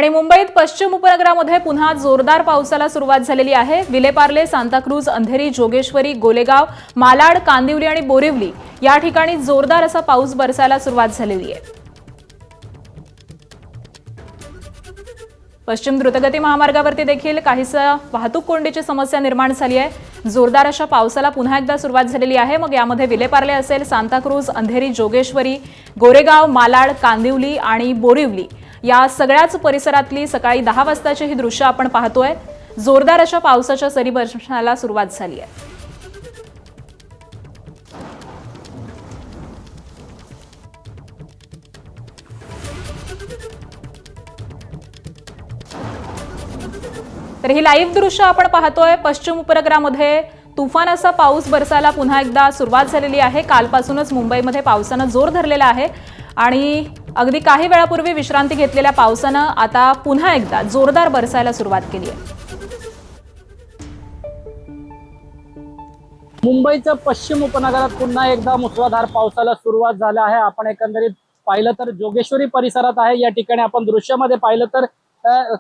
आणि मुंबईत पश्चिम उपनगरामध्ये पुन्हा जोरदार पावसाला सुरुवात झालेली आहे। विलेपार्ले, सांताक्रूज, अंधेरी, जोगेश्वरी, गोलेगाव, मालाड, कांदिवली आणि बोरिवली या ठिकाणी जोरदार असा पाऊस बरसायला सुरुवात झालेली आहे। पश्चिम द्रुतगती महामार्गावरती देखील काहीसा वाहतूक कोंडीची समस्या निर्माण झाली आहे। जोरदार अशा पावसाला पुन्हा एकदा सुरुवात झालेली आहे। मग यामध्ये विलेपार्ले असेल, सांताक्रूज, अंधेरी, जोगेश्वरी, गोरेगाव, मालाड, कांदिवली आणि बोरिवली या सगळ्याच परिसरातली सकाळी 10 वाजताची ही दृश्य आपण पाहतोय। जोरदार अशा पावसाच्या सरी बरसण्याला सुरुवात झाली आहे। तर ही लाईव्ह दृश्य आपण पाहतोय। पश्चिम उपनगरामध्ये तुफान असा पाऊस बरसायला पुन्हा एकदा सुरुवात झालेली आहे। कालपासूनच मुंबईमध्ये पावसानं जोर धरलेला आहे आणि अगदी काही वेळापूर्वी विश्रांती घेतलेल्या पावसानं आता पुन्हा एकदा जोरदार बरसायला सुरुवात केली आहे। मुंबईच्या पश्चिम उपनगरात पुन्हा एकदा मुसळधार पावसाला सुरुवात झाली आहे। आपण एकंदरीत पाहिलं तर जोगेश्वरी परिसरात आहे। या ठिकाणी आपण दृश्यामध्ये पाहिलं तर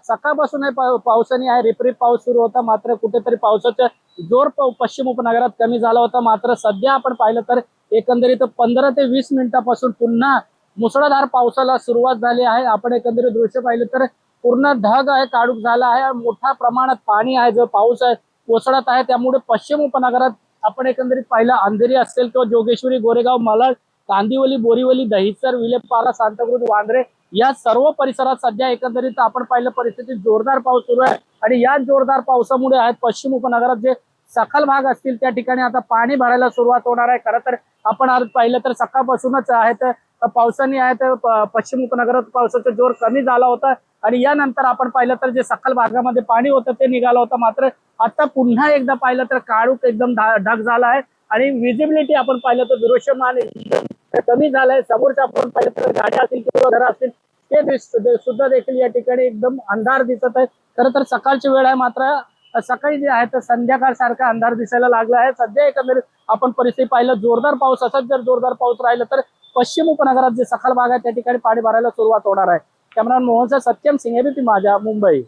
सकाळपासून पावसाने आहे रिपरिप पाऊस सुरू होता, मात्र कुठेतरी पावसाचा जोर पश्चिम उपनगरात कमी झाला होता। मात्र सध्या आपण पाहिलं तर एकंदरीत 15 ते 20 मिनिटांपासून पुन्हा मुसळधार पावसाला सुरुवात झाली आहे। आपण एकंदरीत दृश्य पाहिलं तर पूर्ण ढग आहे, काळोख झाला आहे, मोठ्या प्रमाणात पाणी आहे, जो पाऊस आहे कोसळत आहे। त्यामुळे पश्चिम उपनगरात आपण एकंदरीत पाहिलं अंधेरी असेल किंवा जोगेश्वरी, गोरेगाव, मालाड, कांदिवली, बोरिवली, दहिसर, विलेपार्ले, सांताक्रूज, वांद्रे या सर्व परिसरात सध्या एकंदरीत आपण पाहिलं परिस्थितीत जोरदार पाऊस सुरू आहे। आणि या जोरदार पावसामुळे आहेत पश्चिम उपनगरात जे सखल भाग असतील त्या ठिकाणी आता पाणी भरायला सुरुवात होणार आहे। खरं तर आपण आज पाहिलं तर सकाळपासूनच आहेत पावसाने आहेत पश्चिम उपनगरात पावसाचा जोर कमी झाला होता आणि यानंतर आपण पाहिलं तर जे सखल भागामध्ये पाणी होतं ते निघालं होतं। मात्र आता पुन्हा एकदा पाहिलं तर काळोख एकदम ढग झाला आहे आणि विजिबिलिटी आपण पाहिलं तर दृश्यमान कमी झालंय। समोरच्या आपण पाहिलं तर गाड्या असतील किंवा घरं असतील ते सुद्धा देखील या ठिकाणी एकदम अंधार दिसत आहे। खरं तर सकाळची वेळ आहे, मात्र सकाळी जे आहे तर संध्याकाळ सारखा अंधार दिसायला लागला आहे। सध्या एकंदरीत आपण परिस्थिती पाहिलं जोरदार पाऊस असत जर जोरदार पाऊस राहिला तर पश्चिम उपनगरात जे सखल भाग आहे त्या ठिकाणी पाणी भरायला सुरुवात होणार आहे। कॅमेरामॅन मोहनचा सत्यम सिंह, एबीपी माझा, मुंबई।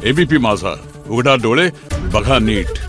एबीपी माझा, उघडा डोळे बघा नीट।